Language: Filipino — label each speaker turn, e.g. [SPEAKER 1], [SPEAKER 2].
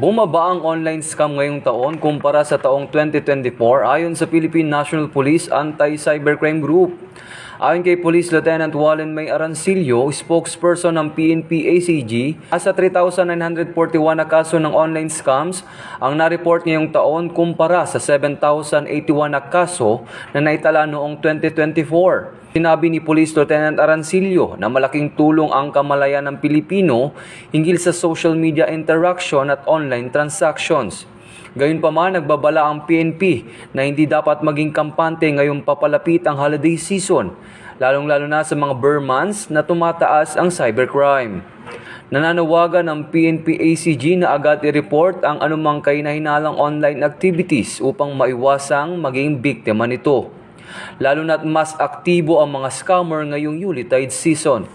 [SPEAKER 1] Bumaba ang online scam ngayong taon kumpara sa taong 2024 ayon sa Philippine National Police Anti-Cybercrime Group. Ayon kay Police Lieutenant Wallen May Arancillo, spokesperson ng PNP-ACG, nasa 3,941 na kaso ng online scams ang na-report ngayong taon kumpara sa 7,081 na kaso na naitala noong 2024. Sinabi ni Police Lieutenant Arancillo na malaking tulong ang kamalayan ng Pilipino hinggil sa social media interaction at online transactions. Gayunpaman, nagbabala ang PNP na hindi dapat maging kampante ngayong papalapit ang holiday season, lalong-lalo na sa mga bare months na tumataas ang cybercrime. Nananawagan ng PNP-ACG na agad i-report ang anumang kahinahinalang online activities upang maiwasang maging biktima nito, lalo na't mas aktibo ang mga scammer ngayong Yuletide season.